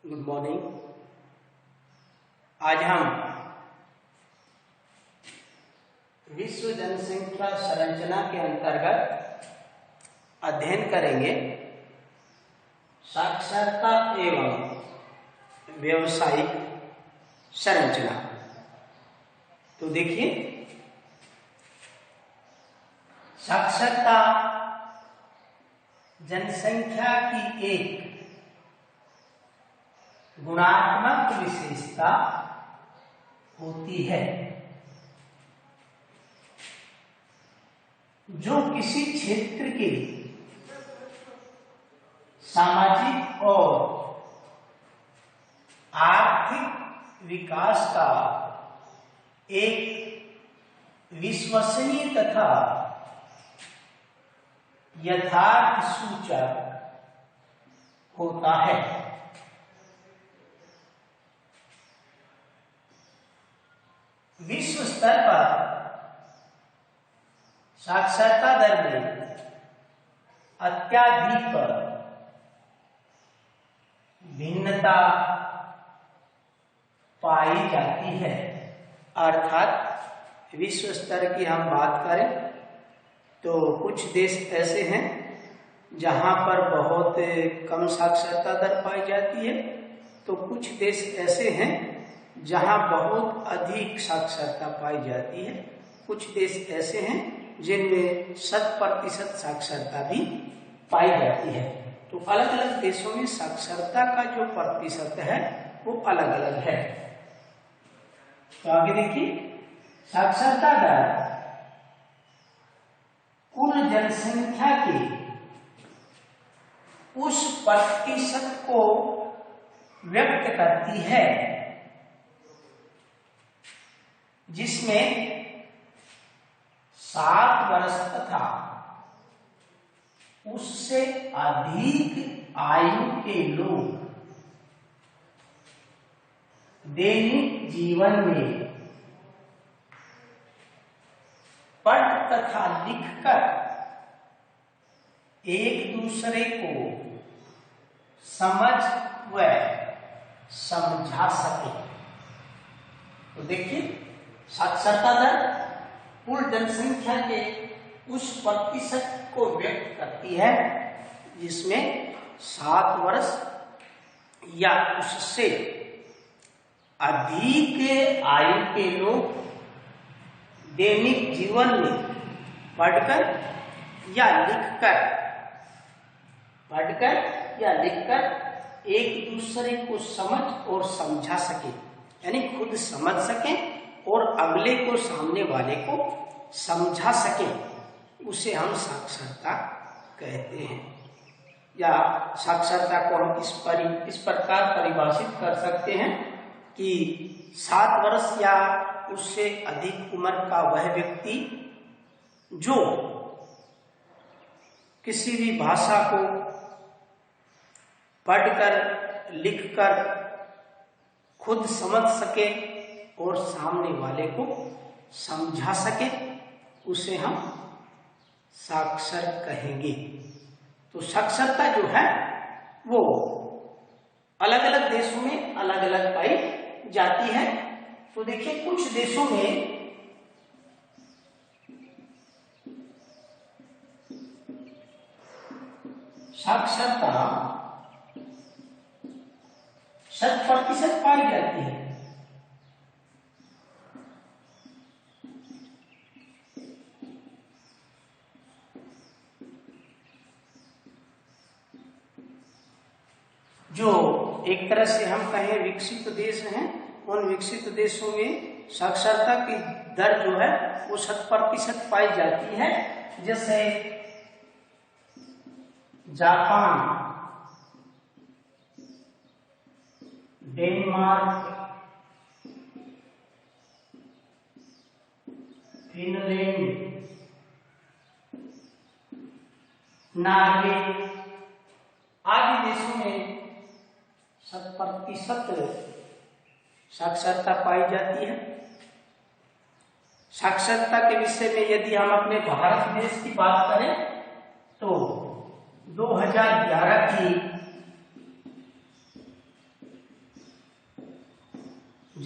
Good morning. आज हम विश्व जनसंख्या संरचना के अंतर्गत अध्ययन करेंगे साक्षरता एवं व्यावसायिक संरचना। तो देखिए, साक्षरता जनसंख्या की एक गुणात्मक विशेषता होती है जो किसी क्षेत्र के सामाजिक और आर्थिक विकास का एक विश्वसनीय तथा यथार्थ सूचक होता है। विश्व स्तर पर साक्षरता दर में अत्यधिक भिन्नता पाई जाती है। अर्थात विश्व स्तर की हम बात करें तो कुछ देश ऐसे हैं जहां पर बहुत कम साक्षरता दर पाई जाती है, तो कुछ देश ऐसे हैं जहां बहुत अधिक साक्षरता पाई जाती है। कुछ देश ऐसे हैं जिनमें 100% साक्षरता भी पाई जाती है। तो अलग अलग देशों में साक्षरता का जो प्रतिशत है वो अलग अलग है। तो आगे देखिए, साक्षरता दर कुल जनसंख्या के उस प्रतिशत को व्यक्त करती है जिसमें 7 वर्ष तथा उससे अधिक आयु के लोग दैनिक जीवन में पढ़ तथा लिखकर एक दूसरे को समझ व समझा सके। तो देखिए, साक्षरता दर कुल जनसंख्या के उस प्रतिशत को व्यक्त करती है जिसमें 7 वर्ष या उससे अधिक आयु के लोग दैनिक जीवन में पढ़कर या लिखकर एक दूसरे को समझ और समझा सके, यानी खुद समझ सकें और अगले को, सामने वाले को समझा सके, उसे हम साक्षरता कहते हैं। या साक्षरता को हम इस प्रकार परिभाषित कर सकते हैं कि 7 वर्ष या उससे अधिक उम्र का वह व्यक्ति जो किसी भी भाषा को पढ़कर, लिखकर खुद समझ सके और सामने वाले को समझा सके, उसे हम साक्षर कहेंगे। तो साक्षरता जो है वो अलग अलग देशों में अलग अलग पाई जाती है। तो देखिए, कुछ देशों में साक्षरता 100% पाई जाती है। जो एक तरह से हम कहें विकसित देश हैं, उन विकसित देशों में साक्षरता की दर जो है वो 100% पाई जाती है। जैसे जापान, डेनमार्क, फिनलैंड, नॉर्वे आदि देशों में 100% साक्षरता पाई जाती है। साक्षरता के विषय में यदि हम अपने भारत देश की बात करें तो 2011 की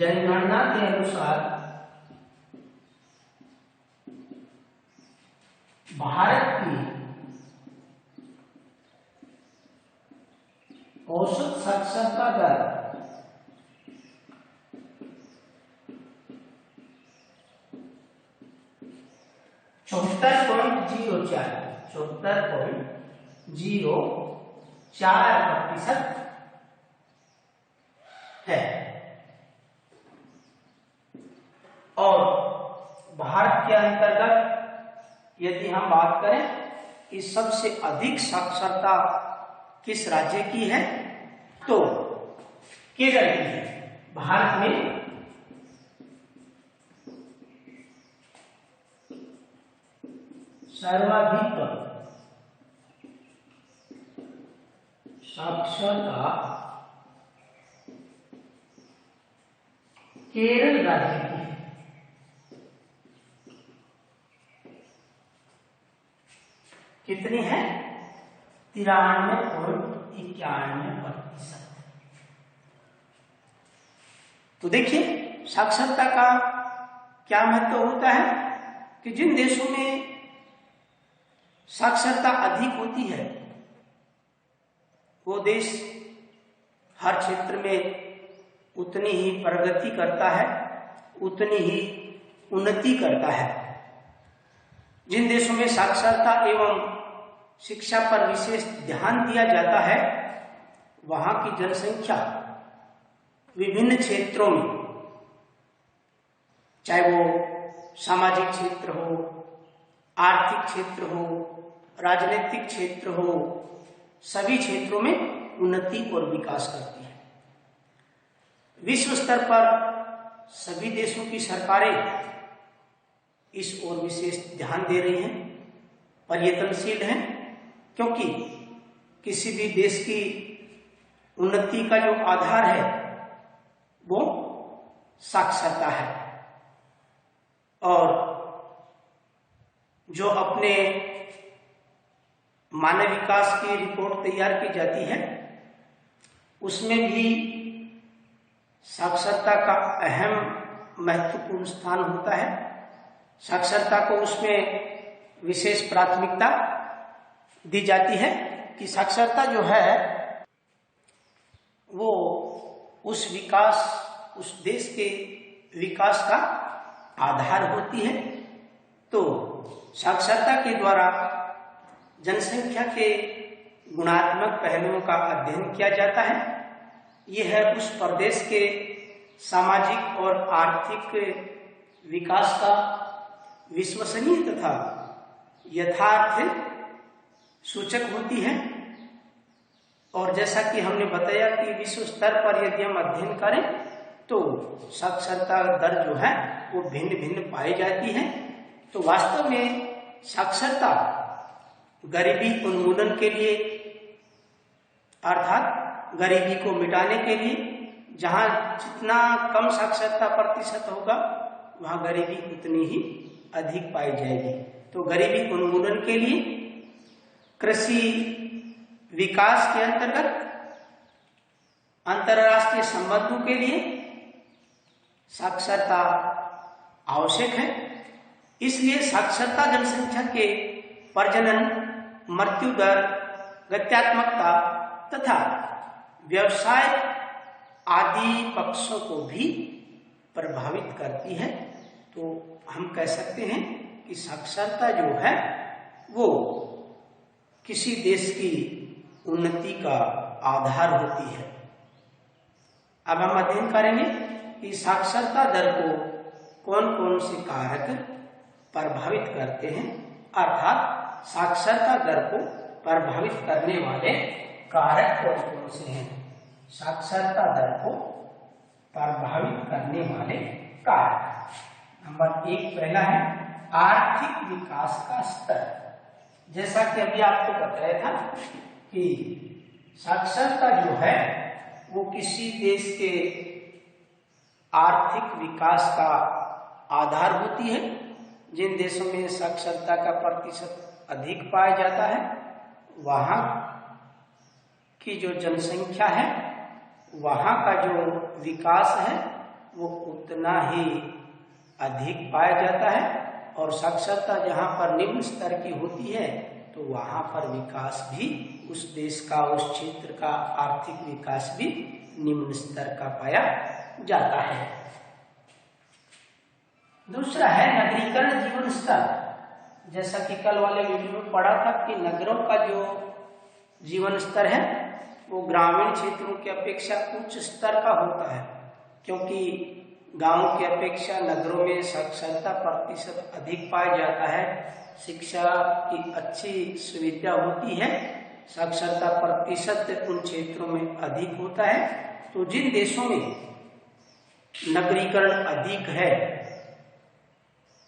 जनगणना के अनुसार भारत की औसत साक्षरता दर 74.04% है। और भारत के अंतर्गत यदि हम बात करें कि सबसे अधिक साक्षरता किस राज्य की है, तो केरल की है। भारत में सर्वाधिक साक्षरता केरल राज्य की है। कितनी है? 93.91%। तो देखिए साक्षरता का क्या महत्व होता है कि जिन देशों में साक्षरता अधिक होती है वो देश हर क्षेत्र में उतनी ही प्रगति करता है, उतनी ही उन्नति करता है। जिन देशों में साक्षरता एवं शिक्षा पर विशेष ध्यान दिया जाता है वहां की जनसंख्या विभिन्न क्षेत्रों में, चाहे वो सामाजिक क्षेत्र हो, आर्थिक क्षेत्र हो, राजनीतिक क्षेत्र हो, सभी क्षेत्रों में उन्नति और विकास करती है। विश्व स्तर पर सभी देशों की सरकारें इस ओर विशेष ध्यान दे रही हैं, प्रयत्नशील हैं, क्योंकि किसी भी देश की उन्नति का जो आधार है वो साक्षरता है। और जो अपने मानव विकास की रिपोर्ट तैयार की जाती है उसमें भी साक्षरता का अहम महत्वपूर्ण स्थान होता है। साक्षरता को उसमें विशेष प्राथमिकता दी जाती है कि साक्षरता जो है वो उस देश के विकास का आधार होती है। तो साक्षरता के द्वारा जनसंख्या के गुणात्मक पहलुओं का अध्ययन किया जाता है। यह है उस प्रदेश के सामाजिक और आर्थिक विकास का विश्वसनीय तथा यथार्थ सूचक होती है। और जैसा कि हमने बताया कि विश्व स्तर पर यदि हम अध्ययन करें तो साक्षरता दर जो है वो भिन्न भिन्न पाई जाती है। तो वास्तव में साक्षरता गरीबी उन्मूलन के लिए अर्थात गरीबी को मिटाने के लिए, जहां जितना कम साक्षरता प्रतिशत होगा वहां गरीबी उतनी ही अधिक पाई जाएगी। तो गरीबी उन्मूलन के लिए कृषि विकास के अंतर्गत अंतरराष्ट्रीय संबंधों के लिए साक्षरता आवश्यक है। इसलिए साक्षरता जनसंख्या के प्रजनन, मृत्यु दर, गत्यात्मकता तथा व्यवसाय आदि पक्षों को भी प्रभावित करती है। तो हम कह सकते हैं कि साक्षरता जो है वो किसी देश की उन्नति का आधार होती है। अब हम अध्ययन करेंगे कि साक्षरता दर को कौन कौन से कारक प्रभावित करते हैं, अर्थात साक्षरता दर को प्रभावित करने वाले कारक कौन कौन से हैं। साक्षरता दर को प्रभावित करने वाले कारक नंबर 1 पहला है आर्थिक विकास का स्तर। जैसा कि अभी आपको बताया था कि साक्षरता जो है वो किसी देश के आर्थिक विकास का आधार होती है। जिन देशों में साक्षरता का प्रतिशत अधिक पाया जाता है वहां की जो जनसंख्या है, वहां का जो विकास है वो उतना ही अधिक पाया जाता है, और साक्षरता जहाँ पर निम्न स्तर की होती है तो वहाँ पर विकास भी उस देश का, उस क्षेत्र का आर्थिक विकास भी निम्न स्तर का पाया जाता है। दूसरा है नगरीकरण जीवन स्तर। जैसा कि कल वाले वीडियो में पढ़ा था कि नगरों का जो जीवन स्तर है वो ग्रामीण क्षेत्रों की अपेक्षा उच्च स्तर का होता है, क्योंकि गांव की अपेक्षा नगरों में साक्षरता प्रतिशत अधिक पाया जाता है, शिक्षा की अच्छी सुविधा होती है, साक्षरता प्रतिशत उन क्षेत्रों में अधिक होता है। तो जिन देशों में नगरीकरण अधिक है,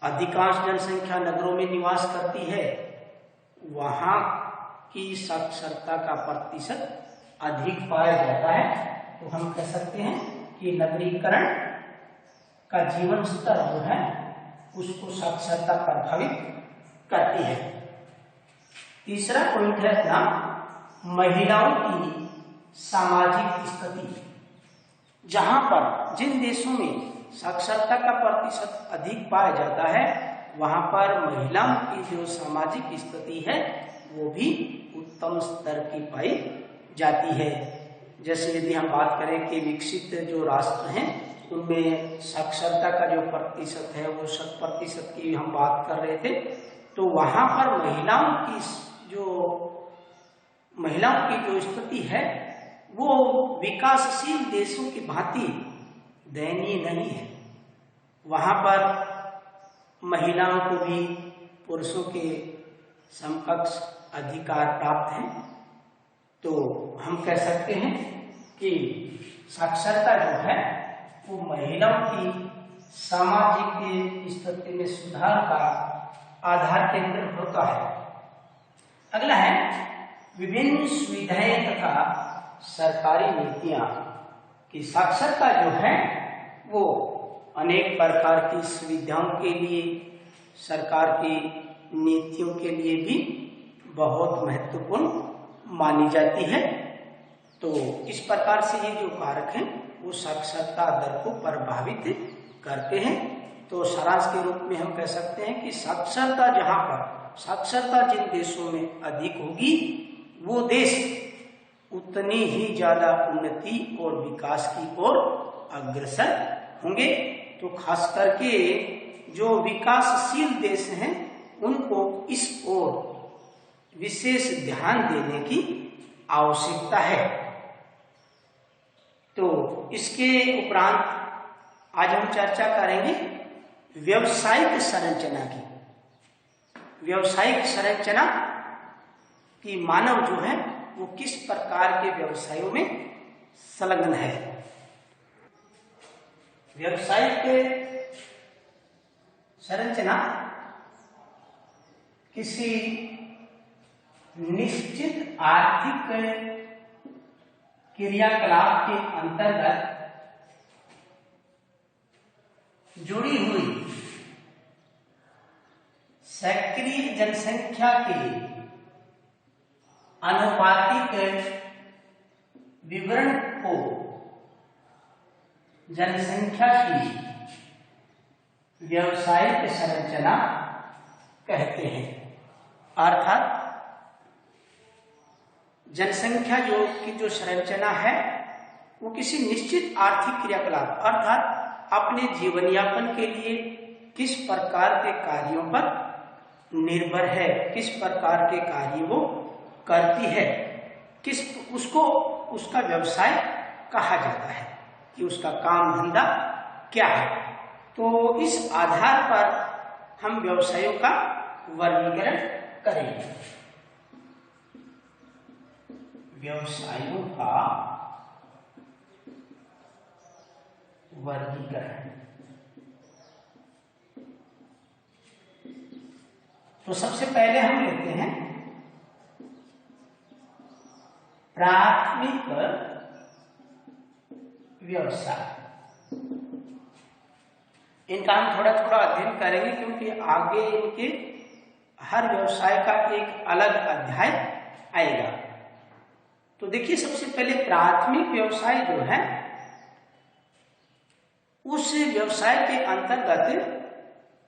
अधिकांश जनसंख्या नगरों में निवास करती है, वहां की साक्षरता का प्रतिशत अधिक पाया जाता है। तो हम कह सकते हैं कि नगरीकरण का जीवन स्तर जो है उसको साक्षरता प्रभावित करती है। तीसरा पॉइंट है अपना महिलाओं की सामाजिक स्थिति। जहां पर जिन देशों में साक्षरता का प्रतिशत अधिक पाया जाता है वहां पर महिलाओं की जो सामाजिक स्थिति है वो भी उत्तम स्तर की पाई जाती है। जैसे यदि हम बात करें कि विकसित जो राष्ट्र हैं उनमें साक्षरता का जो प्रतिशत है वो 100% की हम बात कर रहे थे, तो वहां पर महिलाओं की जो स्थिति है वो विकासशील देशों की भांति दयनीय नहीं है। वहां पर महिलाओं को भी पुरुषों के समकक्ष अधिकार प्राप्त हैं। तो हम कह सकते हैं कि साक्षरता जो है वो महिलाओं की सामाजिक स्थिति में सुधार का आधार केंद्र होता है। अगला है विभिन्न सुविधाएं तथा सरकारी नीतियां। कि साक्षरता जो है वो अनेक प्रकार की सुविधाओं के लिए, सरकार की नीतियों के लिए भी बहुत महत्वपूर्ण मानी जाती है। तो इस प्रकार से ये जो कारक हैं वो साक्षरता दर को प्रभावित करते हैं। तो सारांश के रूप में हम कह सकते हैं कि साक्षरता जिन देशों में अधिक होगी वो देश उतनी ही ज्यादा उन्नति और विकास की ओर अग्रसर होंगे। तो खास करके जो विकासशील देश हैं उनको इस ओर विशेष ध्यान देने की आवश्यकता है। तो इसके उपरांत आज हम चर्चा करेंगे व्यावसायिक संरचना की। व्यावसायिक संरचना की मानव जो है वो किस प्रकार के व्यवसायों में संलग्न है। व्यावसायिक संरचना किसी निश्चित आर्थिक क्रियाकलाप के अंतर्गत जुड़ी हुई सक्रिय जनसंख्या के आनुपातिक विवरण को जनसंख्या की व्यावसायिक संरचना कहते हैं। अर्थात जनसंख्या जो संरचना है वो किसी निश्चित आर्थिक क्रियाकलाप अर्थात अपने जीवन यापन के लिए किस प्रकार के कार्यों पर निर्भर है, किस प्रकार के कार्य वो करती है, उसका व्यवसाय कहा जाता है कि उसका काम धंधा क्या है। तो इस आधार पर हम व्यवसायों का वर्गीकरण करेंगे। व्यवसायों का वर्गीकरण। तो सबसे पहले हम लेते हैं प्राथमिक व्यवसाय। इनका हम थोड़ा थोड़ा अध्ययन करेंगे क्योंकि आगे इनके हर व्यवसाय का एक अलग अध्याय आएगा। तो देखिए सबसे पहले प्राथमिक व्यवसाय जो है उस व्यवसाय के अंतर्गत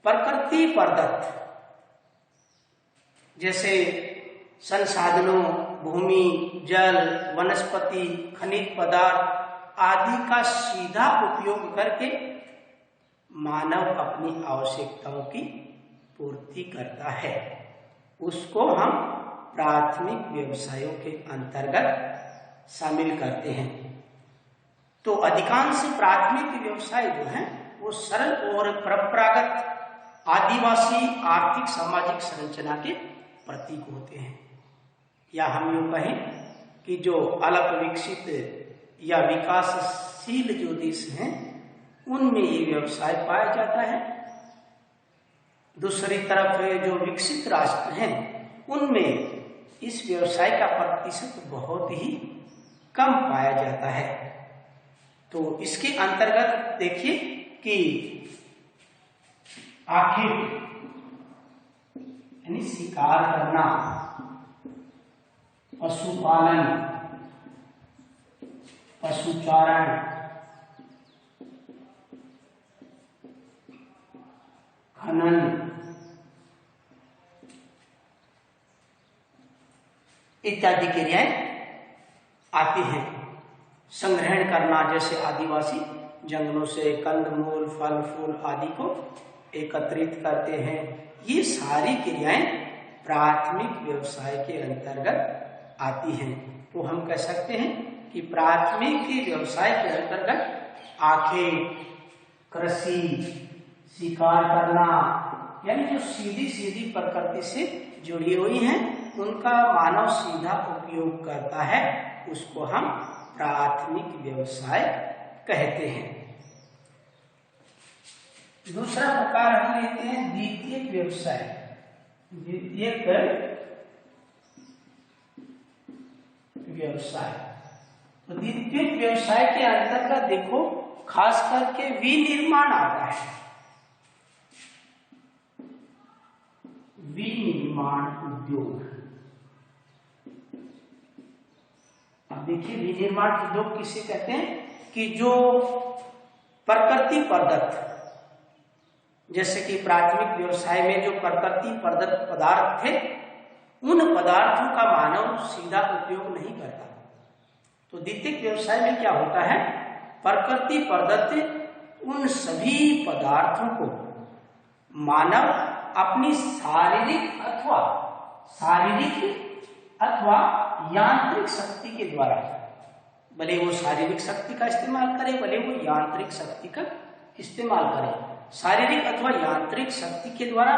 प्रकृति प्रदत्त जैसे संसाधनों, भूमि, जल, वनस्पति, खनिज पदार्थ आदि का सीधा उपयोग करके मानव अपनी आवश्यकताओं की पूर्ति करता है, उसको हम प्राथमिक व्यवसायों के अंतर्गत शामिल करते हैं। तो अधिकांश प्राथमिक व्यवसाय जो हैं वो सरल और परंपरागत आदिवासी आर्थिक सामाजिक संरचना के प्रतीक होते हैं, या हम यूं कहें कि जो अल्प विकसित या विकासशील जो देश हैं उनमें ये व्यवसाय पाया जाता है। दूसरी तरफ जो विकसित राष्ट्र हैं उनमें इस व्यवसाय का प्रतिशत बहुत ही कम पाया जाता है। तो इसके अंतर्गत देखिए कि आखिर यानी शिकार करना, पशुपालन, पशुचारण, खनन इत्यादि क्रियाएं आती हैं। संग्रहण करना, जैसे आदिवासी जंगलों से कंदमूल, फल फूल आदि को एकत्रित करते हैं, ये सारी क्रियाएं प्राथमिक व्यवसाय के अंतर्गत आती हैं। तो हम कह सकते हैं कि प्राथमिक व्यवसाय के अंतर्गत आखेट, कृषि, शिकार करना, यानी जो सीधी सीधी प्रकृति से जुड़ी हुई हैं उनका मानव सीधा उपयोग करता है, उसको हम प्राथमिक व्यवसाय कहते हैं। दूसरा प्रकार हम लेते हैं द्वितीयक व्यवसाय। द्वितीयक व्यवसाय, तो द्वितीयक व्यवसाय के अंतर्गत देखो खास करके विनिर्माण आता है। विनिर्माण उद्योग, अब देखिए विनिर्माण उद्योग किसे कहते हैं कि जो प्रकृति प्रदत्त, जैसे कि प्राथमिक व्यवसाय में जो प्रकृति प्रदत्त पदार्थ थे उन पदार्थों का मानव सीधा उपयोग नहीं करता। तो द्वितीयक व्यवसाय में क्या होता है, प्रकृति प्रदत्त उन सभी पदार्थों को मानव अपनी शारीरिक अथवा यांत्रिक शक्ति के द्वारा, भले वो शारीरिक शक्ति का इस्तेमाल करे, भले वो यांत्रिक शक्ति का इस्तेमाल करे, शारीरिक अथवा यांत्रिक शक्ति के द्वारा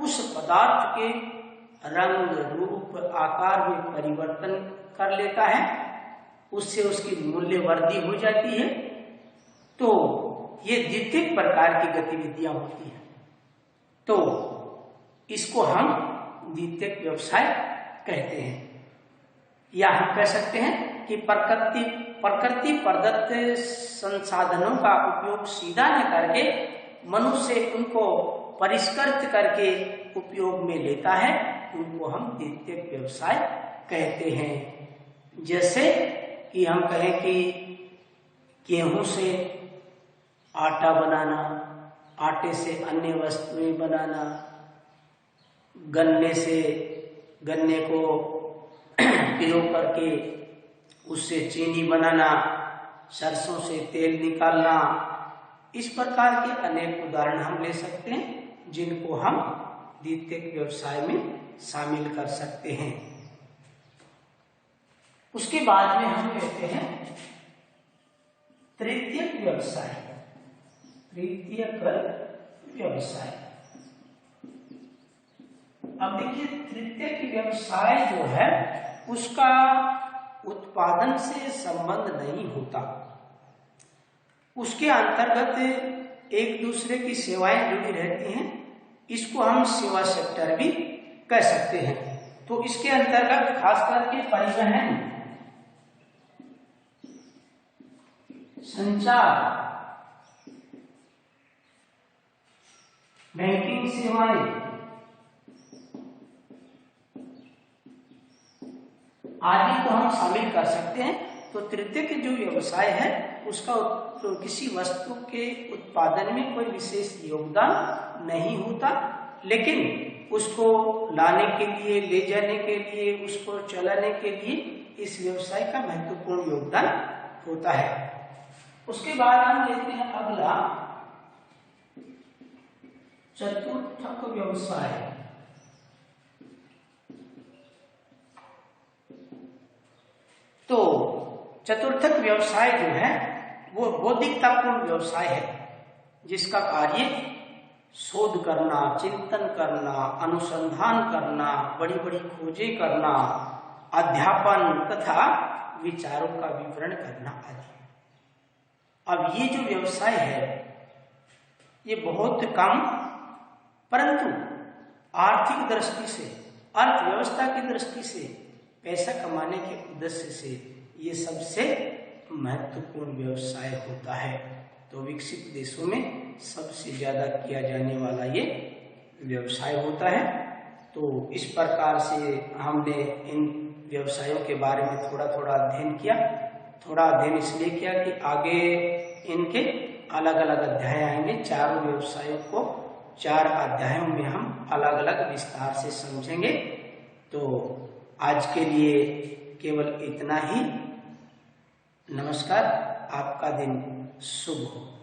उस पदार्थ के रंग, रूप, आकार में परिवर्तन कर लेता है, उससे उसकी मूल्य वृद्धि हो जाती है। तो ये द्वितीयक प्रकार की गतिविधियां होती हैं, तो इसको हम द्वितीयक व्यवसाय कहते हैं। या हम कह सकते हैं कि प्रकृति प्रदत्त संसाधनों का उपयोग सीधा न करके मनुष्य उनको परिष्कृत करके उपयोग में लेता है, उनको हम द्वितीयक व्यवसाय कहते हैं। जैसे कि हम कहें कि गेहूं से आटा बनाना, आटे से अन्य वस्तुएं बनाना, गन्ने को पिरो करके उससे चीनी बनाना, सरसों से तेल निकालना, इस प्रकार के अनेक उदाहरण हम ले सकते हैं जिनको हम द्वितीयक व्यवसाय में शामिल कर सकते हैं। उसके बाद में हम लेते हैं तृतीयक व्यवसाय। तृतीयक व्यवसाय, अब देखिए तृतीयक व्यवसाय जो है उसका उत्पादन से संबंध नहीं होता, उसके अंतर्गत एक दूसरे की सेवाएं जुड़ी रहती हैं, इसको हम सेवा सेक्टर भी कह सकते हैं। तो इसके अंतर्गत खास करके परिवहन, संचार, बैंकिंग सेवाएं आदि को हम शामिल कर सकते हैं। तो तृतीयक जो व्यवसाय है उसका तो किसी वस्तु के उत्पादन में कोई विशेष योगदान नहीं होता, लेकिन उसको लाने के लिए, ले जाने के लिए, उसको चलाने के लिए इस व्यवसाय का महत्वपूर्ण योगदान होता है। उसके बाद हम लेते हैं अगला चतुर्थक व्यवसाय। तो चतुर्थक व्यवसाय जो है वो बौद्धिकतापूर्ण व्यवसाय है, जिसका कार्य शोध करना, चिंतन करना, अनुसंधान करना, बड़ी बड़ी खोजें करना, अध्यापन तथा विचारों का विवरण करना आदि। अब ये जो व्यवसाय है ये बहुत कम परंतु आर्थिक दृष्टि से, अर्थव्यवस्था की दृष्टि से, पैसा कमाने के उद्देश्य से ये सबसे महत्वपूर्ण व्यवसाय होता है। तो विकसित देशों में सबसे ज्यादा किया जाने वाला ये व्यवसाय होता है। तो इस प्रकार से हमने इन व्यवसायों के बारे में थोड़ा थोड़ा अध्ययन किया। थोड़ा अध्ययन इसलिए किया कि आगे इनके अलग अलग अध्याय आएंगे। चारों व्यवसायों को 4 अध्यायों में हम अलग अलग विस्तार से समझेंगे। तो आज के लिए केवल इतना ही। नमस्कार, आपका दिन शुभ हो।